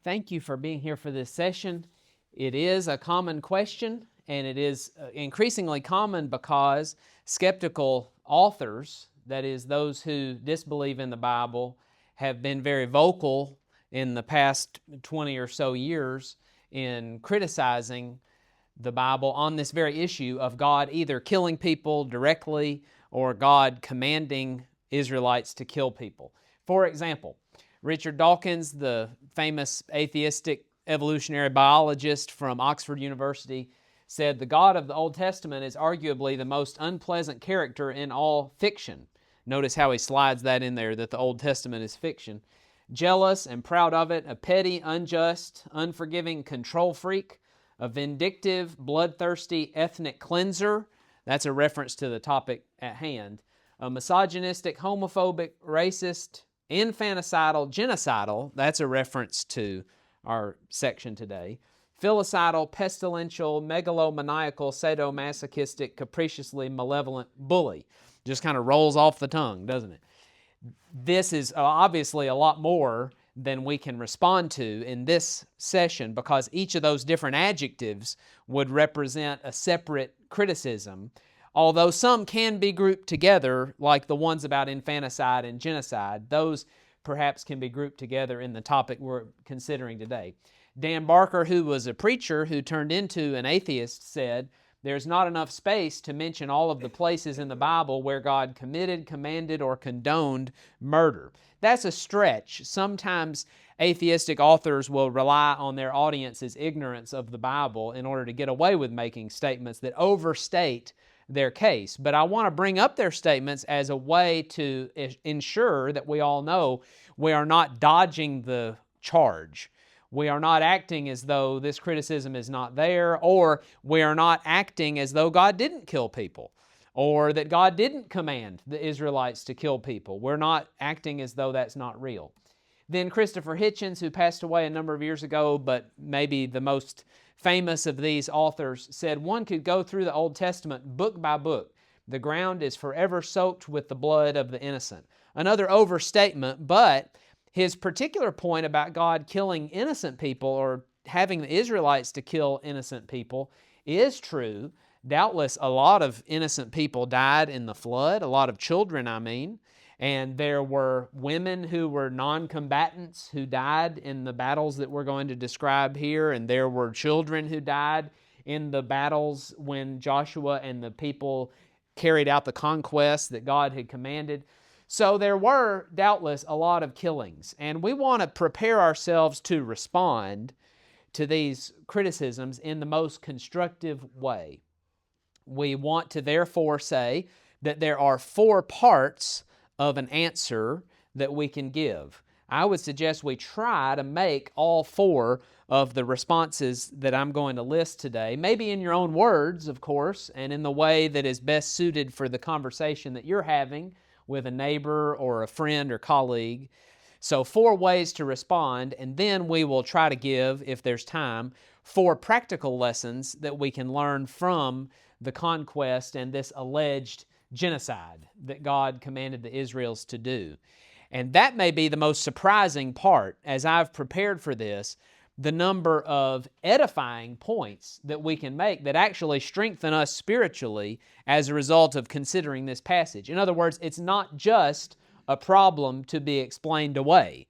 Thank you for being here for this session. It is a common question, and it is increasingly common because skeptical authors, that is, those who disbelieve in the Bible, have been very vocal in the past 20 or so years in criticizing the Bible on this very issue of God either killing people directly or God commanding Israelites to kill people. For example, Richard Dawkins, the famous atheistic evolutionary biologist from Oxford University, said the God of the Old Testament is arguably the most unpleasant character in all fiction. Notice how he slides that in there, that the Old Testament is fiction. Jealous and proud of it, a petty, unjust, unforgiving control freak, a vindictive, bloodthirsty ethnic cleanser. That's a reference to the topic at hand. A misogynistic, homophobic, racist, infanticidal, genocidal. That's a reference to our section today. Filicidal, pestilential, megalomaniacal, sadomasochistic, capriciously malevolent bully. Just kind of rolls off the tongue, doesn't it? This is obviously a lot more than we can respond to in this session because each of those different adjectives would represent a separate criticism, although some can be grouped together, like the ones about infanticide and genocide. Those perhaps can be grouped together in the topic we're considering today. Dan Barker, who was a preacher who turned into an atheist, said, "There's not enough space to mention all of the places in the Bible where God committed, commanded, or condoned murder." That's a stretch. Sometimes atheistic authors will rely on their audience's ignorance of the Bible in order to get away with making statements that overstate their case. But I want to bring up their statements as a way to ensure that we all know we are not dodging the charge. We are not acting as though this criticism is not there, or we are not acting as though God didn't kill people, or that God didn't command the Israelites to kill people. We're not acting as though that's not real. Then Christopher Hitchens, who passed away a number of years ago, but maybe the most famous of these authors, said one could go through the Old Testament book by book. The ground is forever soaked with the blood of the innocent. Another overstatement, but his particular point about God killing innocent people or having the Israelites to kill innocent people is true. Doubtless a lot of innocent people died in the flood, a lot of children, and there were women who were non-combatants who died in the battles that we're going to describe here, and there were children who died in the battles when Joshua and the people carried out the conquest that God had commanded. So there were doubtless a lot of killings, and we want to prepare ourselves to respond to these criticisms in the most constructive way. We want to therefore say that there are 4 parts of an answer that we can give. I would suggest we try to make all 4 of the responses that I'm going to list today, maybe in your own words, of course, and in the way that is best suited for the conversation that you're having with a neighbor or a friend or colleague. So 4 ways to respond, and then we will try to give, if there's time, 4 practical lessons that we can learn from the conquest and this alleged genocide that God commanded the Israelites to do. And that may be the most surprising part. As I've prepared for this, the number of edifying points that we can make that actually strengthen us spiritually as a result of considering this passage. In other words, it's not just a problem to be explained away,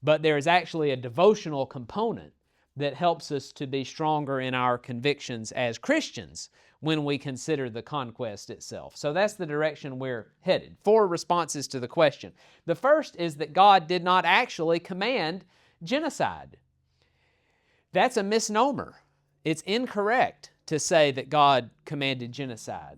but there is actually a devotional component that helps us to be stronger in our convictions as Christians when we consider the conquest itself. So that's the direction we're headed. 4 responses to the question. The first is that God did not actually command genocide. That's a misnomer. It's incorrect to say that God commanded genocide.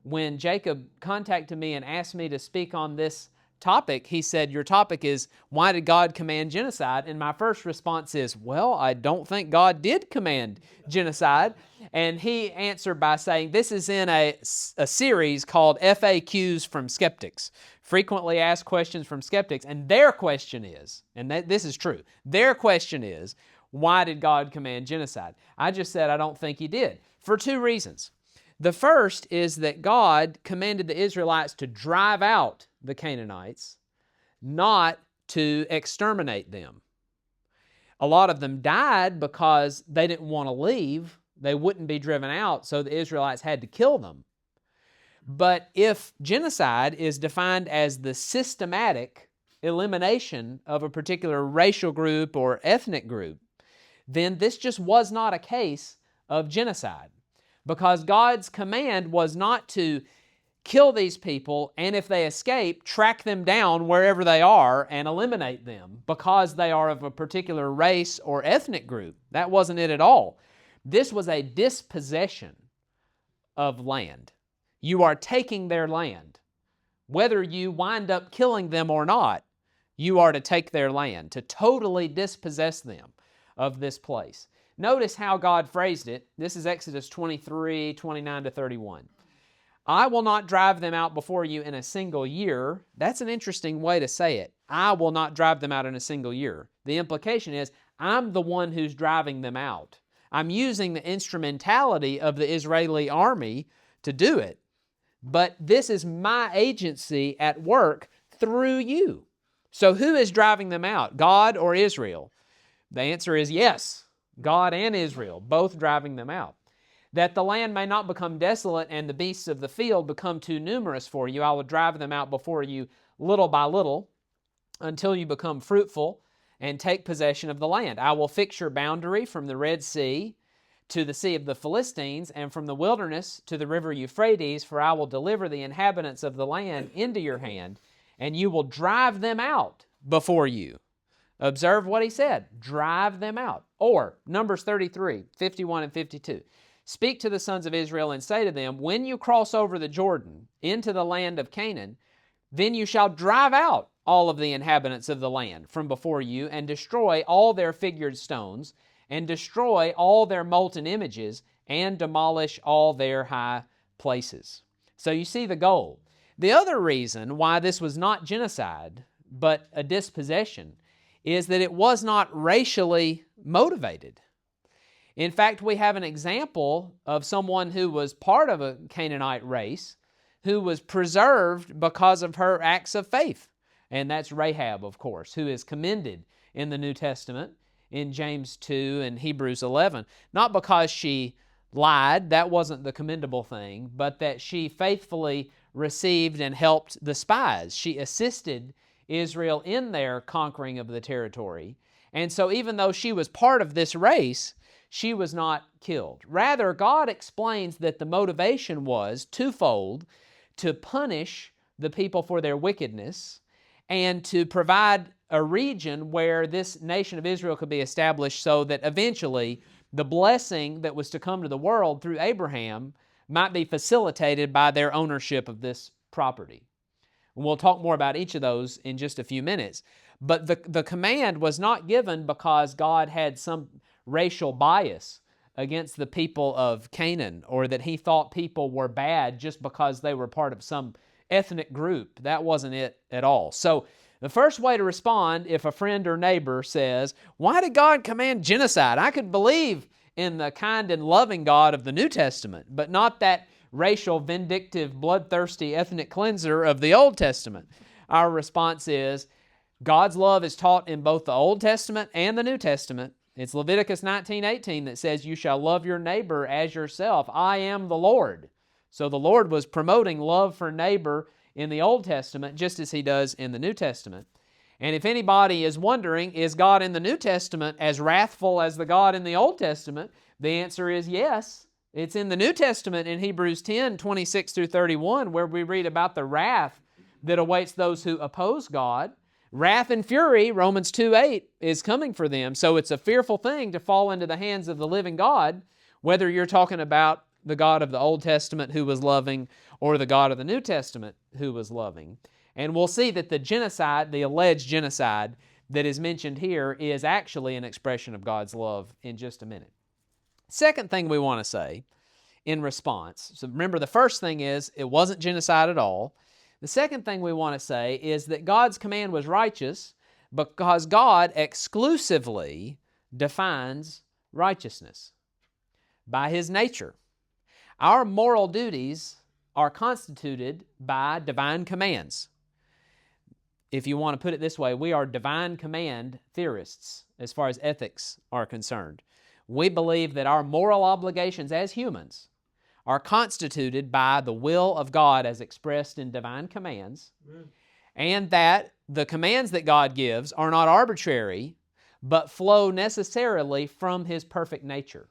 When Jacob contacted me and asked me to speak on this topic, he said, "Your topic is, why did God command genocide?" And my first response is, well, I don't think God did command genocide. And he answered by saying, this is in a series called FAQs from Skeptics, frequently asked questions from skeptics. And their question is, and this is true, their question is, why did God command genocide? I just said I don't think He did, for 2 reasons. The first is that God commanded the Israelites to drive out the Canaanites, not to exterminate them. A lot of them died because they didn't want to leave. They wouldn't be driven out, so the Israelites had to kill them. But if genocide is defined as the systematic elimination of a particular racial group or ethnic group, then this just was not a case of genocide, because God's command was not to kill these people, and if they escape, track them down wherever they are and eliminate them because they are of a particular race or ethnic group. That wasn't it at all. This was a dispossession of land. You are taking their land. Whether you wind up killing them or not, you are to take their land, to totally dispossess them of this place. Notice how God phrased it. This is Exodus 23, 29 to 31. I will not drive them out before you in a single year. That's an interesting way to say it. I will not drive them out in a single year. The implication is, I'm the one who's driving them out. I'm using the instrumentality of the Israeli army to do it. But this is my agency at work through you. So who is driving them out, God or Israel? The answer is yes, God and Israel, both driving them out. That the land may not become desolate and the beasts of the field become too numerous for you, I will drive them out before you little by little until you become fruitful and take possession of the land. I will fix your boundary from the Red Sea to the Sea of the Philistines and from the wilderness to the river Euphrates, for I will deliver the inhabitants of the land into your hand, and you will drive them out before you. Observe what he said, drive them out. Or, Numbers 33, 51 and 52. Speak to the sons of Israel and say to them, when you cross over the Jordan into the land of Canaan, then you shall drive out all of the inhabitants of the land from before you and destroy all their figured stones and destroy all their molten images and demolish all their high places. So you see the goal. The other reason why this was not genocide, but a dispossession, is that it was not racially motivated. In fact, we have an example of someone who was part of a Canaanite race who was preserved because of her acts of faith. And that's Rahab, of course, who is commended in the New Testament in James 2 and Hebrews 11. Not because she lied, that wasn't the commendable thing, but that she faithfully received and helped the spies. She assisted Israel in their conquering of the territory. And so even though she was part of this race, she was not killed. Rather, God explains that the motivation was twofold: to punish the people for their wickedness and to provide a region where this nation of Israel could be established so that eventually the blessing that was to come to the world through Abraham might be facilitated by their ownership of this property. And we'll talk more about each of those in just a few minutes. But the command was not given because God had some racial bias against the people of Canaan, or that he thought people were bad just because they were part of some ethnic group. That wasn't it at all. So the first way to respond if a friend or neighbor says, why did God command genocide? I could believe in the kind and loving God of the New Testament, but not that racial, vindictive, bloodthirsty ethnic cleanser of the Old Testament. Our response is, God's love is taught in both the Old Testament and the New Testament. It's Leviticus 19:18 that says, you shall love your neighbor as yourself. I am the Lord. So the Lord was promoting love for neighbor in the Old Testament just as he does in the New Testament. And if anybody is wondering, is God in the New Testament as wrathful as the God in the Old Testament? The answer is yes. It's in the New Testament in Hebrews 10:26 through 31 where we read about the wrath that awaits those who oppose God. Wrath and fury, Romans 2:8, is coming for them. So it's a fearful thing to fall into the hands of the living God, whether you're talking about the God of the Old Testament who was loving or the God of the New Testament who was loving. And we'll see that the genocide, the alleged genocide that is mentioned here, is actually an expression of God's love in just a minute. Second thing we want to say in response, so remember the first thing is it wasn't genocide at all. The second thing we want to say is that God's command was righteous because God exclusively defines righteousness by His nature. Our moral duties are constituted by divine commands. if you want to put it this way, we are divine command theorists as far as ethics are concerned. We believe that our moral obligations as humans are constituted by the will of God as expressed in divine commands, and that the commands that God gives are not arbitrary, but flow necessarily from His perfect nature.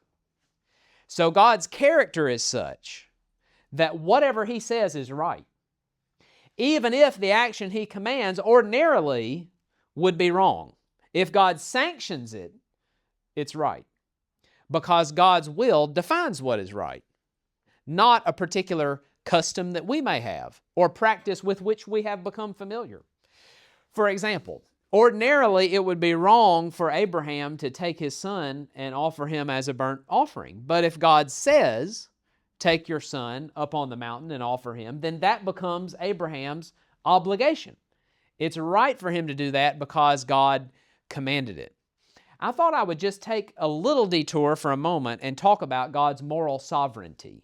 So God's character is such that whatever He says is right, even if the action He commands ordinarily would be wrong. If God sanctions it, it's right, because God's will defines what is right, not a particular custom that we may have or practice with which we have become familiar. For example, ordinarily it would be wrong for Abraham to take his son and offer him as a burnt offering. But if God says, take your son up on the mountain and offer him, then that becomes Abraham's obligation. It's right for him to do that because God commanded it. I thought I would just take a little detour for a moment and talk about God's moral sovereignty.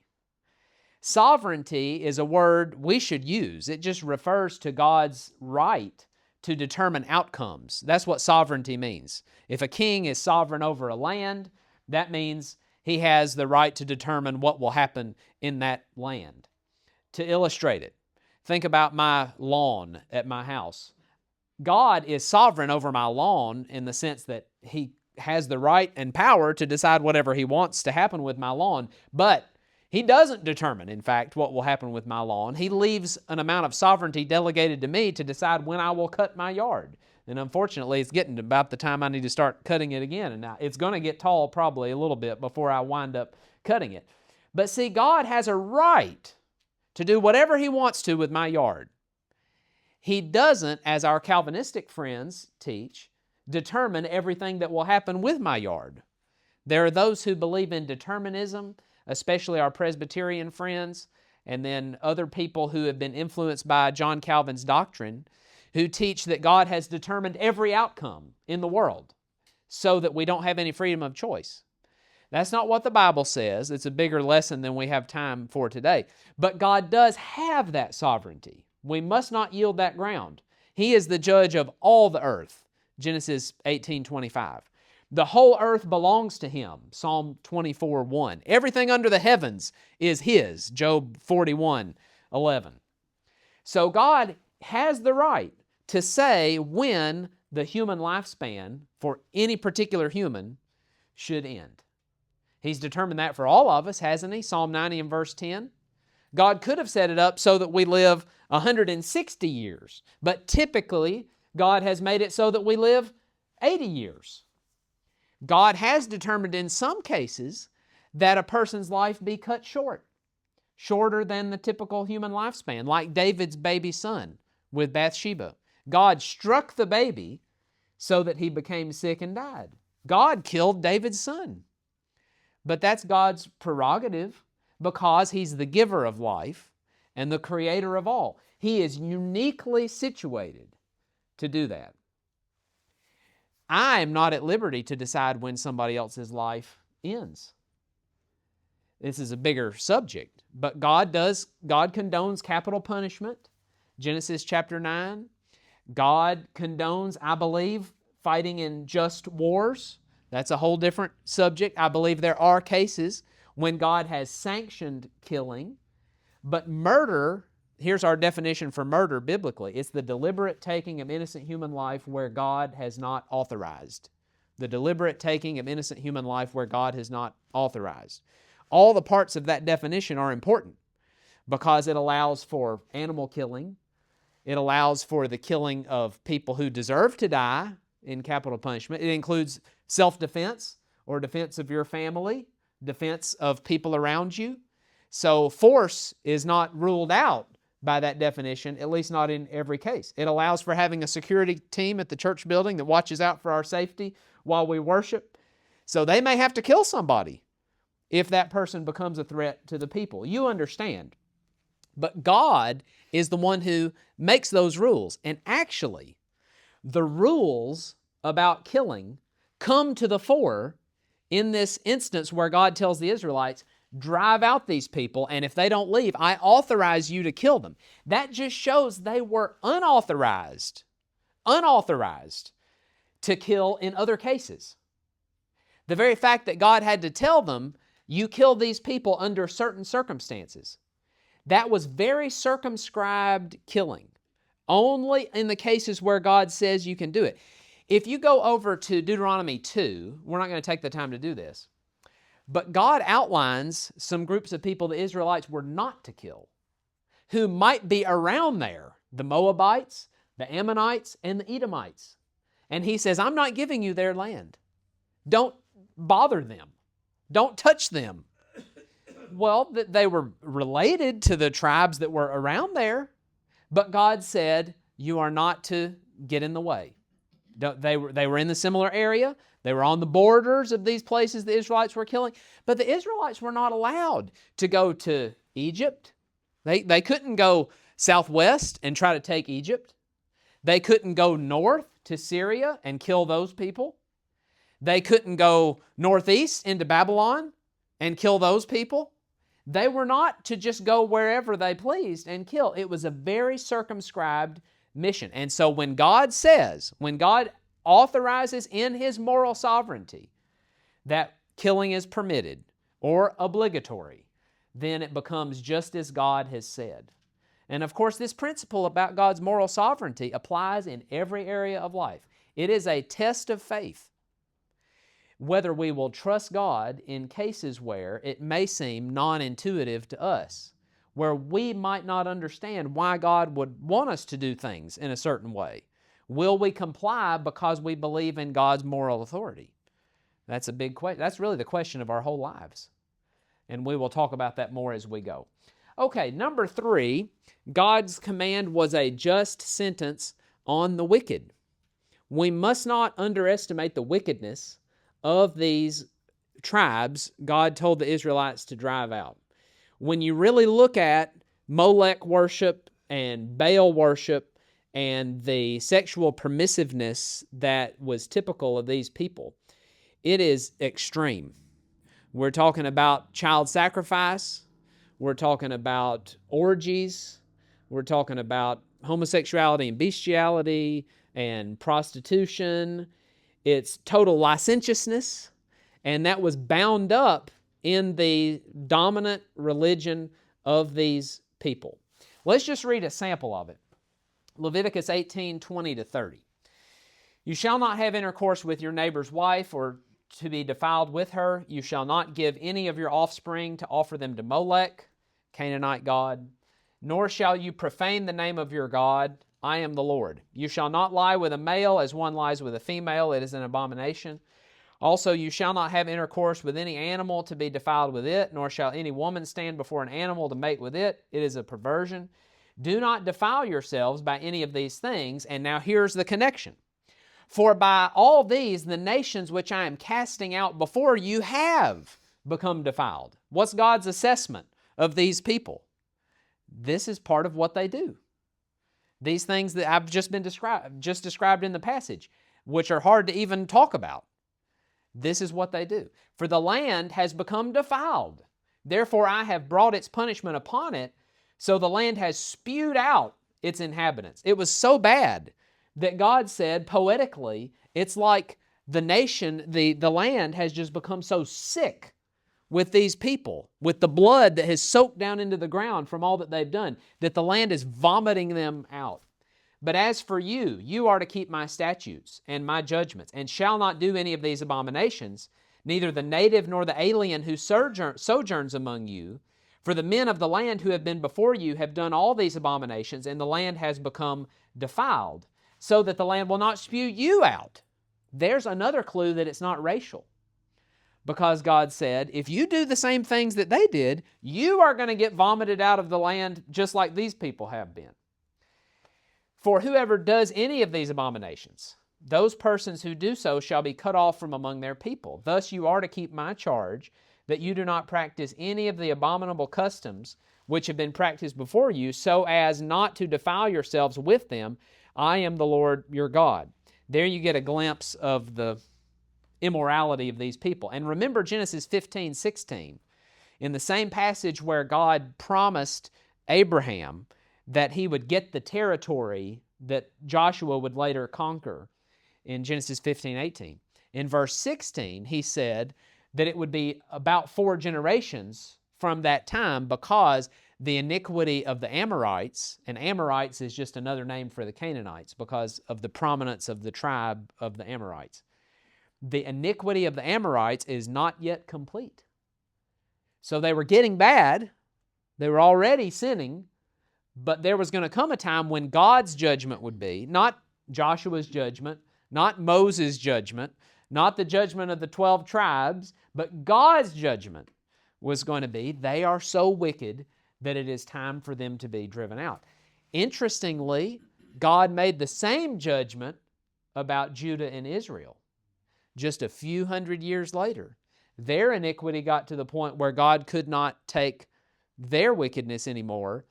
Sovereignty is a word we should use. It just refers to God's right to determine outcomes. That's what sovereignty means. If a king is sovereign over a land, that means he has the right to determine what will happen in that land. To illustrate it, think about my lawn at my house. God is sovereign over my lawn in the sense that He has the right and power to decide whatever He wants to happen with my lawn, but He doesn't determine, in fact, what will happen with my lawn. He leaves an amount of sovereignty delegated to me to decide when I will cut my yard. And unfortunately, it's getting to about the time I need to start cutting it again. And now it's going to get tall probably a little bit before I wind up cutting it. But see, God has a right to do whatever He wants to with my yard. He doesn't, as our Calvinistic friends teach, determine everything that will happen with my yard. There are those who believe in determinism, especially our Presbyterian friends, and then other people who have been influenced by John Calvin's doctrine, who teach that God has determined every outcome in the world so that we don't have any freedom of choice. That's not what the Bible says. It's a bigger lesson than we have time for today. But God does have that sovereignty. We must not yield that ground. He is the judge of all the earth, Genesis 18:25. The whole earth belongs to Him, Psalm 24:1. Everything under the heavens is His, Job 41:11. So God has the right to say when the human lifespan for any particular human should end. He's determined that for all of us, hasn't He? Psalm 90 and verse 10. God could have set it up so that we live 160 years, but typically God has made it so that we live 80 years. God has determined in some cases that a person's life be cut short, shorter than the typical human lifespan, like David's baby son with Bathsheba. God struck the baby so that he became sick and died. God killed David's son. But that's God's prerogative because He's the giver of life and the creator of all. He is uniquely situated to do that. I am not at liberty to decide when somebody else's life ends. This is a bigger subject, but God condones capital punishment. Genesis chapter 9. God condones, I believe, fighting in just wars. That's a whole different subject. I believe there are cases when God has sanctioned killing, but murder, here's our definition for murder biblically. It's the deliberate taking of innocent human life where God has not authorized. The deliberate taking of innocent human life where God has not authorized. All the parts of that definition are important because it allows for animal killing. It allows for the killing of people who deserve to die in capital punishment. It includes self-defense or defense of your family, defense of people around you. So force is not ruled out by that definition, at least not in every case. It allows for having a security team at the church building that watches out for our safety while we worship. So they may have to kill somebody if that person becomes a threat to the people. You understand. But God is the one who makes those rules. And actually, the rules about killing come to the fore in this instance where God tells the Israelites, drive out these people, and if they don't leave, I authorize you to kill them. That just shows they were unauthorized unauthorized to kill in other cases. The very fact that God had to tell them, you kill these people under certain circumstances, that was very circumscribed killing. Only in the cases where God says you can do it. If you go over to Deuteronomy 2, we're not going to take the time to do this, but God outlines some groups of people the Israelites were not to kill, who might be around there, the Moabites, the Ammonites, and the Edomites. And He says, I'm not giving you their land. Don't bother them. Don't touch them. Well, they were related to the tribes that were around there, but God said, you are not to get in the way. They were in the similar area. They were on the borders of these places the Israelites were killing, but the Israelites were not allowed to go to Egypt. They couldn't go southwest and try to take Egypt. They couldn't go north to Syria and kill those people. They couldn't go northeast into Babylon and kill those people. They were not to just go wherever they pleased and kill. It was a very circumscribed mission. And so when God authorizes in His moral sovereignty that killing is permitted or obligatory, then it becomes just as God has said. And of course, this principle about God's moral sovereignty applies in every area of life. It is a test of faith, whether we will trust God in cases where it may seem non-intuitive to us, where we might not understand why God would want us to do things in a certain way. Will we comply because we believe in God's moral authority? That's a big question. That's really the question of our whole lives. And we will talk about that more as we go. Okay, number 3, God's command was a just sentence on the wicked. We must not underestimate the wickedness of these tribes God told the Israelites to drive out. When you really look at Molech worship and Baal worship and the sexual permissiveness that was typical of these people, it is extreme. We're talking about child sacrifice. We're talking about orgies. We're talking about homosexuality and bestiality and prostitution. It's total licentiousness, and that was bound up in the dominant religion of these people. Let's just read a sample of it. Leviticus 18:20-30. You shall not have intercourse with your neighbor's wife or to be defiled with her. You shall not give any of your offspring to offer them to Molech, Canaanite god, nor shall you profane the name of your God. I am the Lord. You shall not lie with a male as one lies with a female. It is an abomination. Also, you shall not have intercourse with any animal to be defiled with it, nor shall any woman stand before an animal to mate with it. It is a perversion. Do not defile yourselves by any of these things. And now here's the connection. For by all these, the nations which I am casting out before you have become defiled. What's God's assessment of these people? This is part of what they do. These things that I've just described in the passage, which are hard to even talk about. This is what they do. For the land has become defiled. Therefore I have brought its punishment upon it, so the land has spewed out its inhabitants. It was so bad that God said poetically, it's like the nation, the land has just become so sick with these people, with the blood that has soaked down into the ground from all that they've done, that the land is vomiting them out. But as for you, you are to keep my statutes and my judgments, and shall not do any of these abominations, neither the native nor the alien who sojourns among you. For the men of the land who have been before you have done all these abominations, and the land has become defiled, so that the land will not spew you out. There's another clue that it's not racial. Because God said, if you do the same things that they did, you are going to get vomited out of the land just like these people have been. For whoever does any of these abominations, those persons who do so shall be cut off from among their people. Thus you are to keep my charge, that you do not practice any of the abominable customs which have been practiced before you, so as not to defile yourselves with them. I am the Lord your God. There you get a glimpse of the immorality of these people. And remember Genesis 15:16, in the same passage where God promised Abraham that he would get the territory that Joshua would later conquer in Genesis 15:18. In verse 16, he said that it would be about 4 generations from that time because the iniquity of the Amorites, and Amorites is just another name for the Canaanites because of the prominence of the tribe of the Amorites. The iniquity of the Amorites is not yet complete. So they were getting bad. They were already sinning, but there was going to come a time when God's judgment would be, not Joshua's judgment, not Moses' judgment, not the judgment of the 12 tribes, but God's judgment was going to be, they are so wicked that it is time for them to be driven out. Interestingly, God made the same judgment about Judah and Israel. Just a few hundred years later, their iniquity got to the point where God could not take their wickedness anymore.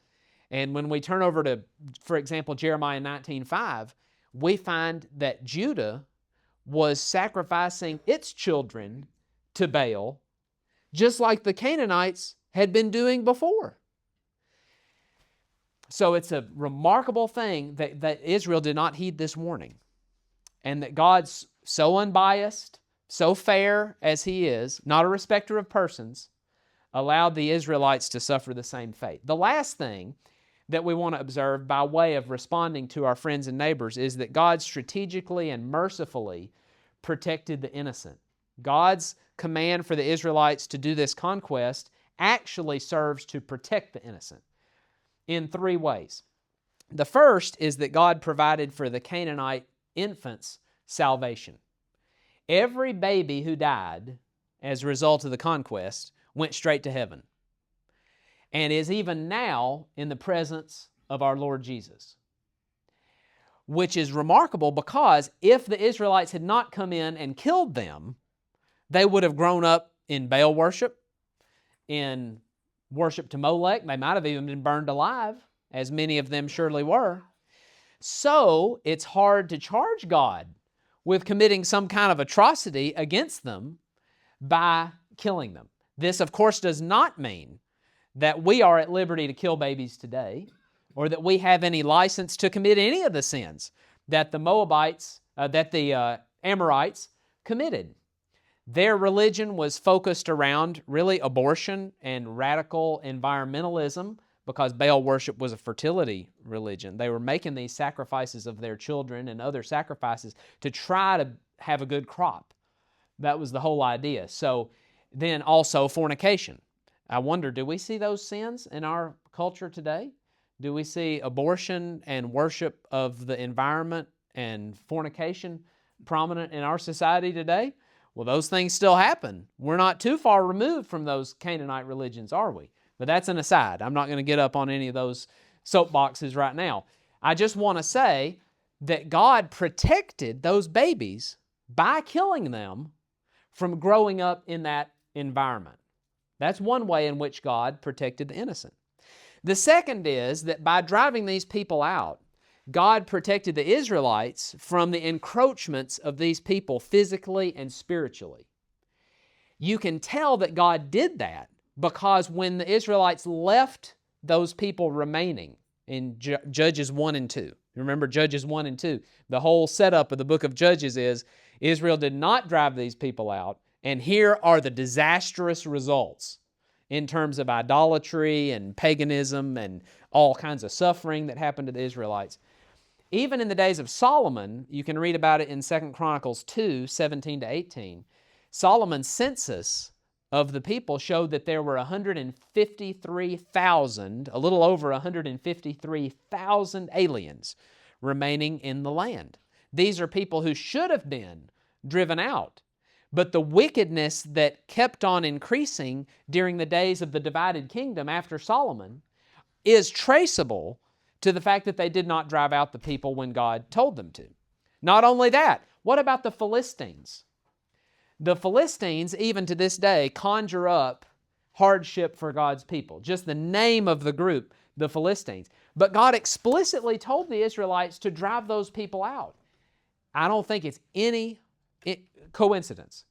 And when we turn over to, for example, Jeremiah 19:5, we find that Judah was sacrificing its children to Baal, just like the Canaanites had been doing before. So it's a remarkable thing that Israel did not heed this warning, and that God's so unbiased, so fair as He is, not a respecter of persons, allowed the Israelites to suffer the same fate. The last thing that we want to observe by way of responding to our friends and neighbors is that God strategically and mercifully protected the innocent. God's command for the Israelites to do this conquest actually serves to protect the innocent in 3 ways. The first is that God provided for the Canaanite infants salvation. Every baby who died as a result of the conquest went straight to heaven and is even now in the presence of our Lord Jesus, which is remarkable because if the Israelites had not come in and killed them, they would have grown up in Baal worship, in worship to Molech. They might have even been burned alive, as many of them surely were. So it's hard to charge God with committing some kind of atrocity against them by killing them. This, of course, does not mean that we are at liberty to kill babies today or that we have any license to commit any of the sins that the Amorites committed. Their religion was focused around really abortion and radical environmentalism because Baal worship was a fertility religion. They were making these sacrifices of their children and other sacrifices to try to have a good crop. That was the whole idea. So then also fornication. I wonder, do we see those sins in our culture today? Do we see abortion and worship of the environment and fornication prominent in our society today? Well, those things still happen. We're not too far removed from those Canaanite religions, are we? But that's an aside. I'm not going to get up on any of those soapboxes right now. I just want to say that God protected those babies by killing them from growing up in that environment. That's one way in which God protected the innocent. The second is that by driving these people out, God protected the Israelites from the encroachments of these people physically and spiritually. You can tell that God did that because when the Israelites left those people remaining in Judges 1 and 2, remember Judges 1 and 2, the whole setup of the book of Judges is Israel did not drive these people out, and here are the disastrous results in terms of idolatry and paganism and all kinds of suffering that happened to the Israelites. Even in the days of Solomon, you can read about it in 2 Chronicles 2, 17 to 18, Solomon's census of the people showed that there were 153,000, a little over 153,000 aliens remaining in the land. These are people who should have been driven out. But the wickedness that kept on increasing during the days of the divided kingdom after Solomon is traceable to the fact that they did not drive out the people when God told them to. Not only that, what about the Philistines? The Philistines, even to this day, conjure up hardship for God's people. Just the name of the group, the Philistines. But God explicitly told the Israelites to drive those people out. I don't think it's any coincidence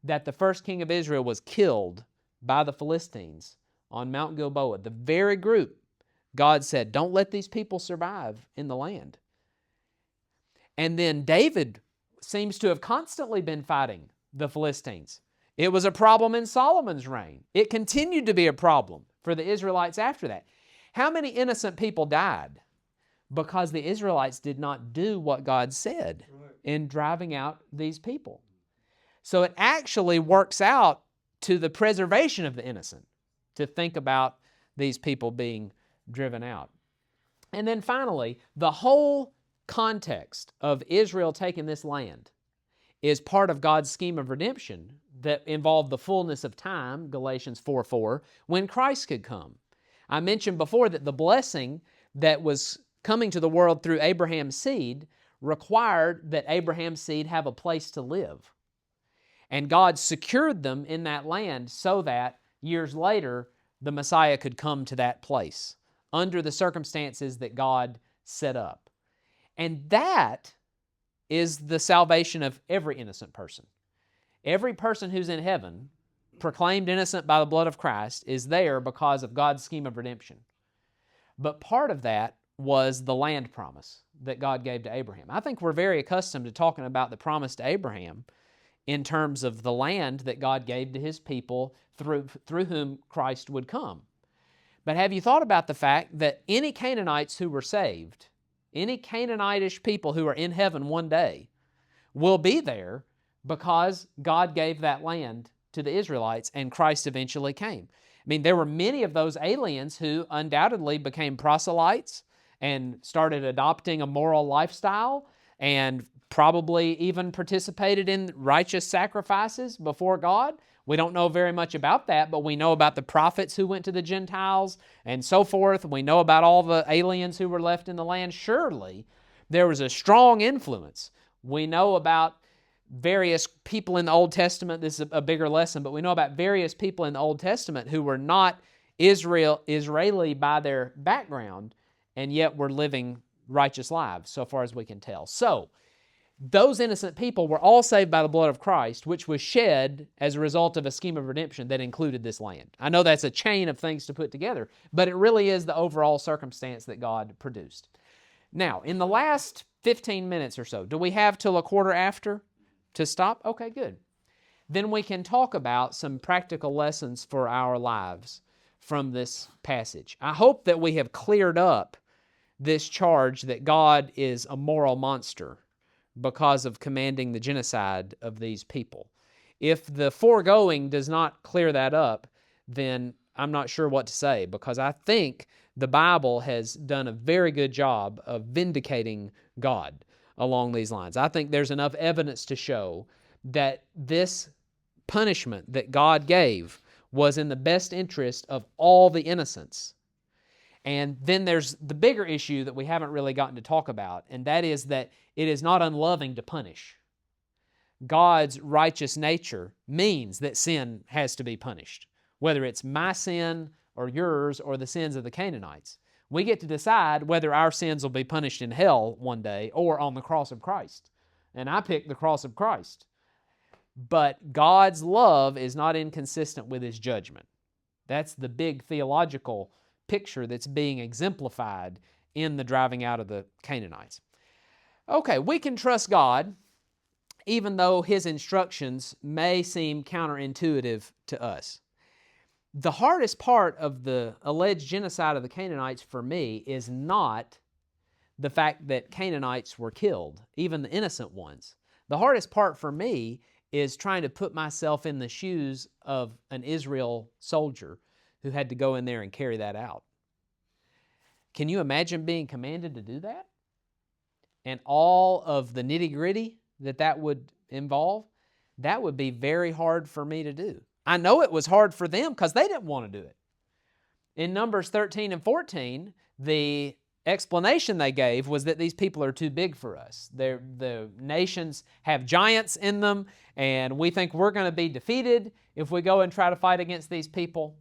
that the first king of Israel was killed by the Philistines on Mount Gilboa. The very group God said, don't let these people survive in the land. And then David seems to have constantly been fighting the Philistines. It was a problem in Solomon's reign. It continued to be a problem for the Israelites after that. How many innocent people died because the Israelites did not do what God said in driving out these people? So it actually works out to the preservation of the innocent to think about these people being driven out. And then finally, the whole context of Israel taking this land is part of God's scheme of redemption that involved the fullness of time, Galatians 4:4, when Christ could come. I mentioned before that the blessing that was coming to the world through Abraham's seed required that Abraham's seed have a place to live. And God secured them in that land so that years later the Messiah could come to that place under the circumstances that God set up. And that is the salvation of every innocent person. Every person who's in heaven, proclaimed innocent by the blood of Christ, is there because of God's scheme of redemption. But part of that was the land promise that God gave to Abraham. I think we're very accustomed to talking about the promise to Abraham in terms of the land that God gave to His people through whom Christ would come. But have you thought about the fact that any Canaanites who were saved, any Canaanitish people who are in heaven one day, will be there because God gave that land to the Israelites and Christ eventually came. I mean, there were many of those aliens who undoubtedly became proselytes and started adopting a moral lifestyle and probably even participated in righteous sacrifices before God. We don't know very much about that, but we know about the prophets who went to the Gentiles and so forth. We know about all the aliens who were left in the land. Surely there was a strong influence. We know about various people in the Old Testament. This is a bigger lesson, but we know about various people in the Old Testament who were not Israeli by their background, and yet were living righteous lives, so far as we can tell. So, those innocent people were all saved by the blood of Christ, which was shed as a result of a scheme of redemption that included this land. I know that's a chain of things to put together, but it really is the overall circumstance that God produced. Now, in the last 15 minutes or so, do we have till a quarter after to stop? Okay, good. Then we can talk about some practical lessons for our lives from this passage. I hope that we have cleared up this charge that God is a moral monster because of commanding the genocide of these people. If the foregoing does not clear that up, then I'm not sure what to say, because I think the Bible has done a very good job of vindicating God along these lines. I think there's enough evidence to show that this punishment that God gave was in the best interest of all the innocents. And then there's the bigger issue that we haven't really gotten to talk about, and that is that it is not unloving to punish. God's righteous nature means that sin has to be punished, whether it's my sin or yours or the sins of the Canaanites. We get to decide whether our sins will be punished in hell one day or on the cross of Christ. And I pick the cross of Christ. But God's love is not inconsistent with His judgment. That's the big theological picture that's being exemplified in the driving out of the Canaanites. Okay, we can trust God even though His instructions may seem counterintuitive to us. The hardest part of the alleged genocide of the Canaanites for me is not the fact that Canaanites were killed, even the innocent ones. The hardest part for me is trying to put myself in the shoes of an Israel soldier who had to go in there and carry that out. Can you imagine being commanded to do that? And all of the nitty-gritty that would involve? That would be very hard for me to do. I know it was hard for them because they didn't want to do it. In Numbers 13 and 14, the explanation they gave was that these people are too big for us. The nations have giants in them, and we think we're going to be defeated if we go and try to fight against these people.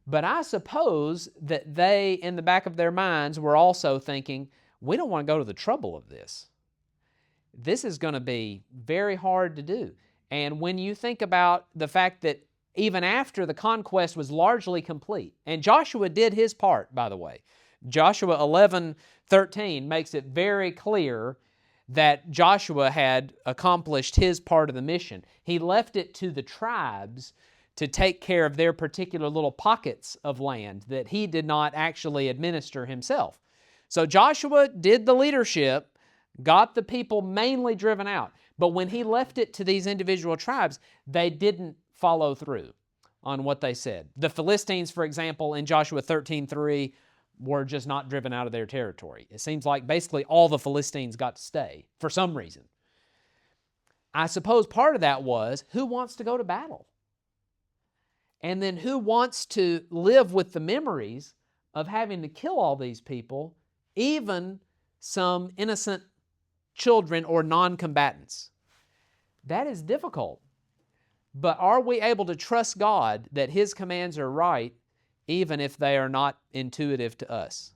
But I suppose that they, in the back of their minds, were also thinking, we don't want to go to the trouble of this. This is going to be very hard to do. And when you think about the fact that even after the conquest was largely complete, and Joshua did his part, by the way. Joshua 11:13 makes it very clear that Joshua had accomplished his part of the mission. He left it to the tribes to take care of their particular little pockets of land that he did not actually administer himself. So Joshua did the leadership, got the people mainly driven out. But when he left it to these individual tribes, they didn't follow through on what they said. The Philistines, for example, in Joshua 13:3, were just not driven out of their territory. It seems like basically all the Philistines got to stay for some reason. I suppose part of that was, who wants to go to battle? And then who wants to live with the memories of having to kill all these people, even some innocent children or non-combatants? That is difficult. But are we able to trust God that His commands are right, even if they are not intuitive to us?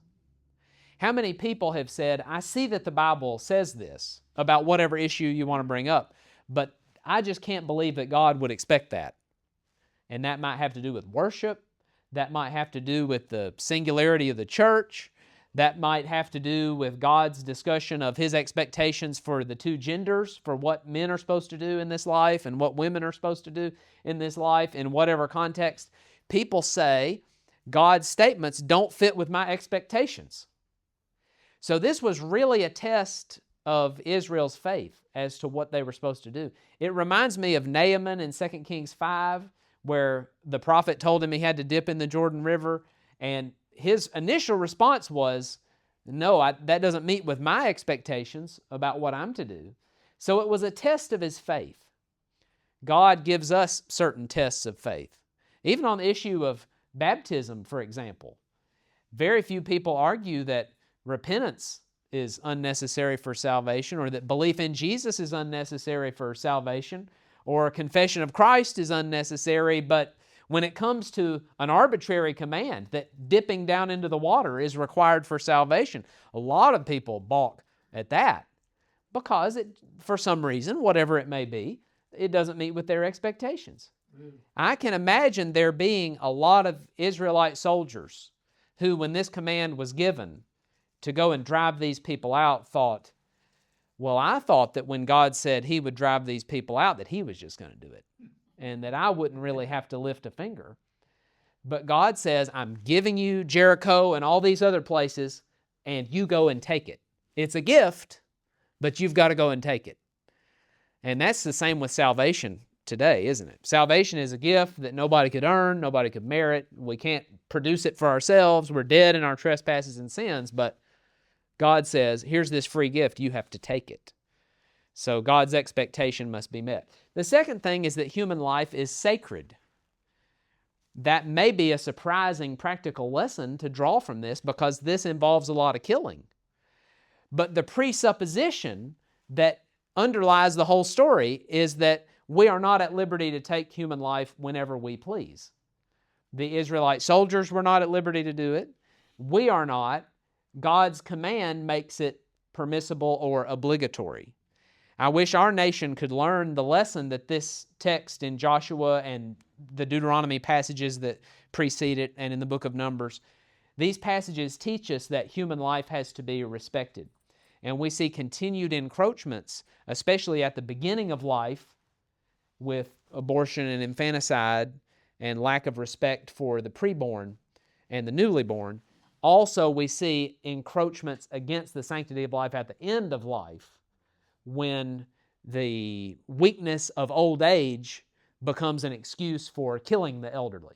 How many people have said, I see that the Bible says this about whatever issue you want to bring up, but I just can't believe that God would expect that. And that might have to do with worship. That might have to do with the singularity of the church. That might have to do with God's discussion of His expectations for the two genders, for what men are supposed to do in this life and what women are supposed to do in this life in whatever context. People say God's statements don't fit with my expectations. So this was really a test of Israel's faith as to what they were supposed to do. It reminds me of Naaman in 2 Kings 5, where the prophet told him he had to dip in the Jordan River, and his initial response was, no, that doesn't meet with my expectations about what I'm to do. So it was a test of his faith. God gives us certain tests of faith. Even on the issue of baptism, for example, very few people argue that repentance is unnecessary for salvation, or that belief in Jesus is unnecessary for salvation, or a confession of Christ is unnecessary. But when it comes to an arbitrary command that dipping down into the water is required for salvation, a lot of people balk at that because for some reason, whatever it may be, it doesn't meet with their expectations. I can imagine there being a lot of Israelite soldiers who, when this command was given to go and drive these people out, thought, well, I thought that when God said He would drive these people out, that He was just going to do it, and that I wouldn't really have to lift a finger. But God says, I'm giving you Jericho and all these other places, and you go and take it. It's a gift, but you've got to go and take it. And that's the same with salvation today, isn't it? Salvation is a gift that nobody could earn, nobody could merit. We can't produce it for ourselves. We're dead in our trespasses and sins, but God says, here's this free gift, you have to take it. So God's expectation must be met. The second thing is that human life is sacred. That may be a surprising practical lesson to draw from this, because this involves a lot of killing. But the presupposition that underlies the whole story is that we are not at liberty to take human life whenever we please. The Israelite soldiers were not at liberty to do it. We are not. God's command makes it permissible or obligatory. I wish our nation could learn the lesson that this text in Joshua and the Deuteronomy passages that precede it and in the book of Numbers, these passages teach us that human life has to be respected. And we see continued encroachments, especially at the beginning of life, with abortion and infanticide and lack of respect for the preborn and the newly born. Also, we see encroachments against the sanctity of life at the end of life, when the weakness of old age becomes an excuse for killing the elderly.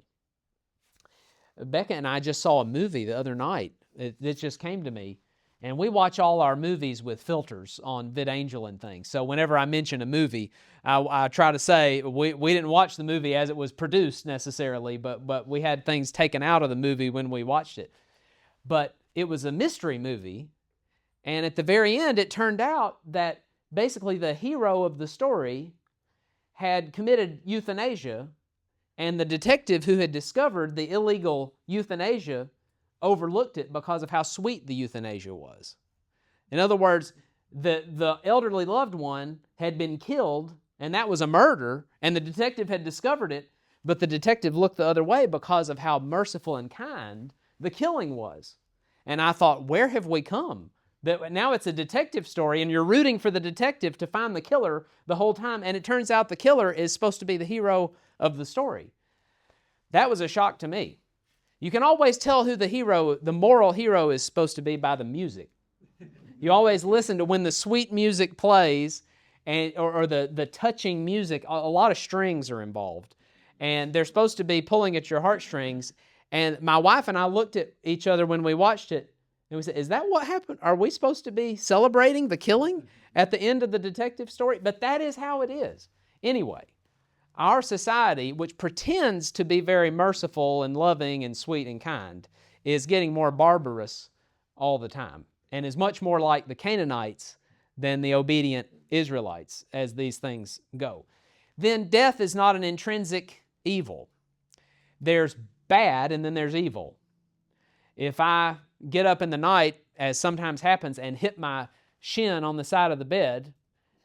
Becca and I just saw a movie the other night. It just came to me. And we watch all our movies with filters on VidAngel and things. So whenever I mention a movie, I try to say we didn't watch the movie as it was produced necessarily, but we had things taken out of the movie when we watched it. But it was a mystery movie, and at the very end it turned out that basically the hero of the story had committed euthanasia, and the detective who had discovered the illegal euthanasia overlooked it because of how sweet the euthanasia was. In other words, the elderly loved one had been killed, and that was a murder, and the detective had discovered it, but the detective looked the other way because of how merciful and kind the killing was. And I thought, where have we come? Now it's a detective story, and you're rooting for the detective to find the killer the whole time, and it turns out the killer is supposed to be the hero of the story. That was a shock to me. You can always tell who the moral hero is supposed to be by the music. You always listen to when the sweet music plays, or the touching music. A lot of strings are involved, and they're supposed to be pulling at your heartstrings. And my wife and I looked at each other when we watched it, and we said, is that what happened? Are we supposed to be celebrating the killing at the end of the detective story? But that is how it is. Anyway, our society, which pretends to be very merciful and loving and sweet and kind, is getting more barbarous all the time, and is much more like the Canaanites than the obedient Israelites as these things go. Then death is not an intrinsic evil. There's bad and then there's evil. If I get up in the night, as sometimes happens, and hit my shin on the side of the bed,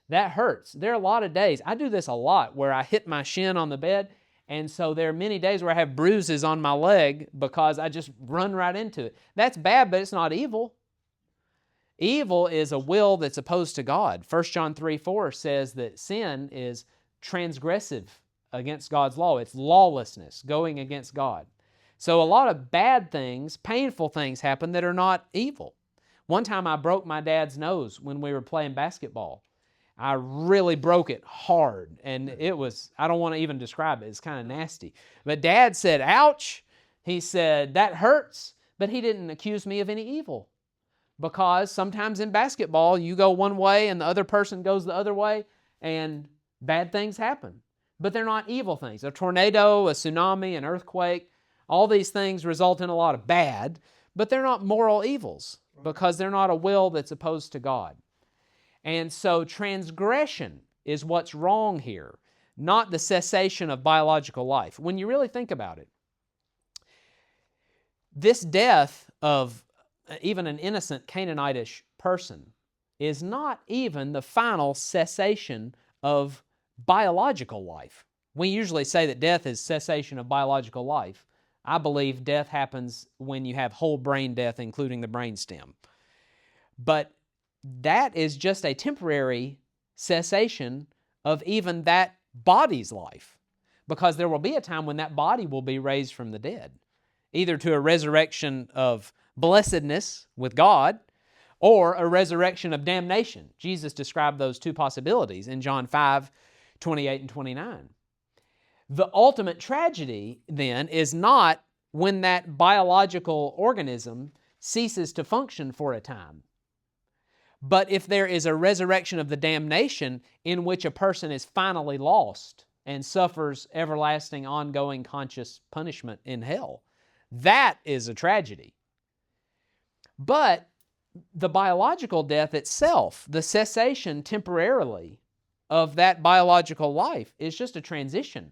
that hurts. There are a lot of days, I do this a lot, where I hit my shin on the bed, and so there are many days where I have bruises on my leg because I just run right into it. That's bad, but it's not evil. Evil is a will that's opposed to God. 1 John 3:4 says that sin is transgressive against God's law. It's lawlessness, going against God. So a lot of bad things, painful things happen that are not evil. One time I broke my dad's nose when we were playing basketball. I really broke it hard, and it was, I don't want to even describe it. It's kind of nasty. But Dad said, ouch. He said, that hurts, but he didn't accuse me of any evil. Because sometimes in basketball, you go one way and the other person goes the other way, and bad things happen. But they're not evil things. A tornado, a tsunami, an earthquake, all these things result in a lot of bad, but they're not moral evils because they're not a will that's opposed to God. And so transgression is what's wrong here, not the cessation of biological life. When you really think about it, this death of even an innocent Canaanitish person is not even the final cessation of biological life. We usually say that death is cessation of biological life. I believe death happens when you have whole brain death, including the brainstem. But that is just a temporary cessation of even that body's life, because there will be a time when that body will be raised from the dead, either to a resurrection of blessedness with God or a resurrection of damnation. Jesus described those two possibilities in John 5:28 and 29. The ultimate tragedy, then, is not when that biological organism ceases to function for a time, but if there is a resurrection of the damnation in which a person is finally lost and suffers everlasting, ongoing, conscious punishment in hell. That is a tragedy. But the biological death itself, the cessation temporarily of that biological life, is just a transition.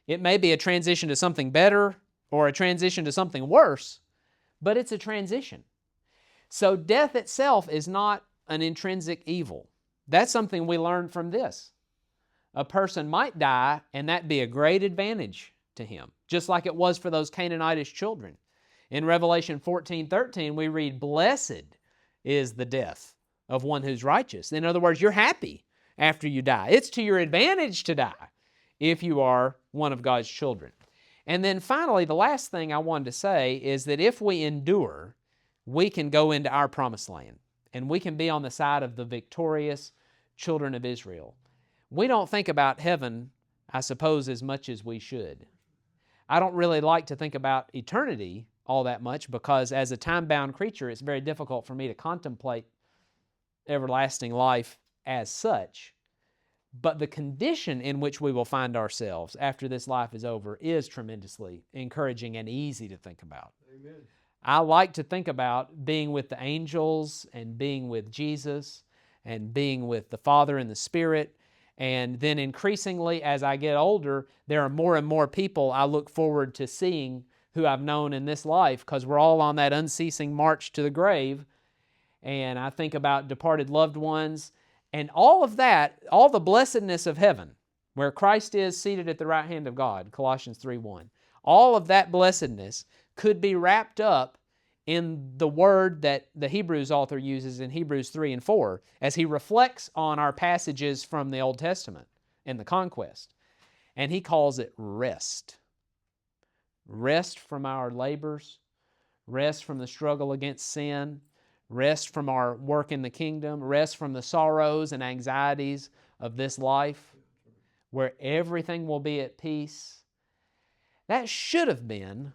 It may be a transition to something better or a transition to something worse, but it's a transition. So death itself is not an intrinsic evil. That's something we learn from this. A person might die, and that be a great advantage to him, just like it was for those Canaanitish children. In Revelation 14:13, we read, blessed is the death of one who's righteous. In other words, you're happy after you die. It's to your advantage to die if you are one of God's children. And then finally, the last thing I wanted to say is that if we endure, we can go into our promised land, and we can be on the side of the victorious children of Israel. We don't think about heaven, I suppose, as much as we should. I don't really like to think about eternity all that much because as a time-bound creature, it's very difficult for me to contemplate everlasting life as such. But the condition in which we will find ourselves after this life is over is tremendously encouraging and easy to think about. Amen. I like to think about being with the angels and being with Jesus and being with the Father and the Spirit. And then increasingly, as I get older, there are more and more people I look forward to seeing who I've known in this life, because we're all on that unceasing march to the grave. And I think about departed loved ones and all of that, all the blessedness of heaven, where Christ is seated at the right hand of God, Colossians 3:1. All of that blessedness could be wrapped up in the word that the Hebrews author uses in Hebrews 3 and 4 as he reflects on our passages from the Old Testament and the conquest. And he calls it rest. Rest from our labors, rest from the struggle against sin, rest from our work in the kingdom, rest from the sorrows and anxieties of this life, where everything will be at peace. That should have been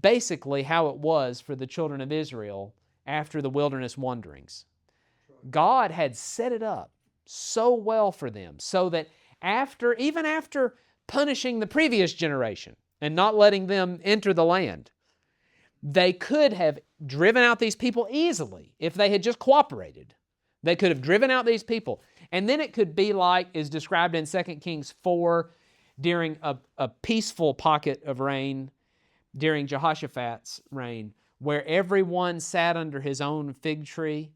basically how it was for the children of Israel after the wilderness wanderings. God had set it up so well for them so that even after punishing the previous generation and not letting them enter the land, they could have driven out these people easily if they had just cooperated. They could have driven out these people. And then it could be like is described in 2 Kings 4 during a peaceful pocket of rain during Jehoshaphat's reign, where everyone sat under his own fig tree,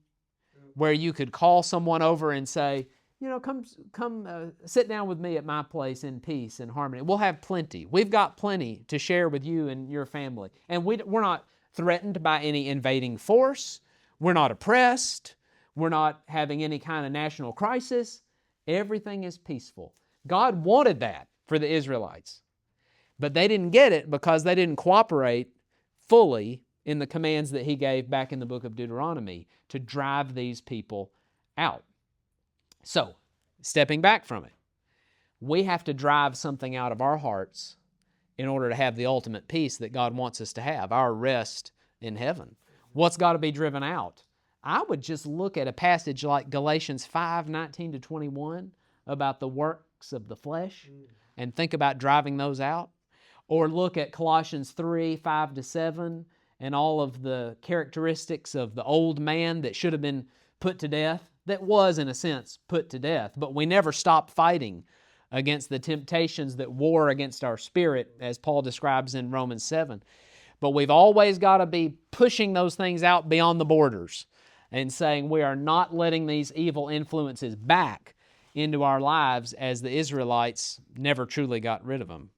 where you could call someone over and say, come sit down with me at my place in peace and harmony. We'll have plenty. We've got plenty to share with you and your family. And we're not threatened by any invading force. We're not oppressed. We're not having any kind of national crisis. Everything is peaceful. God wanted that for the Israelites. But they didn't get it because they didn't cooperate fully in the commands that He gave back in the book of Deuteronomy to drive these people out. So, stepping back from it, we have to drive something out of our hearts in order to have the ultimate peace that God wants us to have, our rest in heaven. What's got to be driven out? I would just look at a passage like Galatians 5:19-21 about the works of the flesh and think about driving those out. Or look at Colossians 3:5-7 and all of the characteristics of the old man that should have been put to death, that was, in a sense, put to death. But we never stopped fighting against the temptations that war against our spirit, as Paul describes in Romans 7. But we've always got to be pushing those things out beyond the borders and saying we are not letting these evil influences back into our lives as the Israelites never truly got rid of them.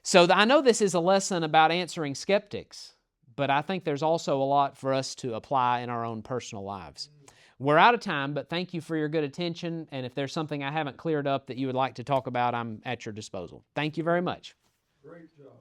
So I know this is a lesson about answering skeptics, but I think there's also a lot for us to apply in our own personal lives. We're out of time, but thank you for your good attention, and if there's something I haven't cleared up that you would like to talk about, I'm at your disposal. Thank you very much. Great job.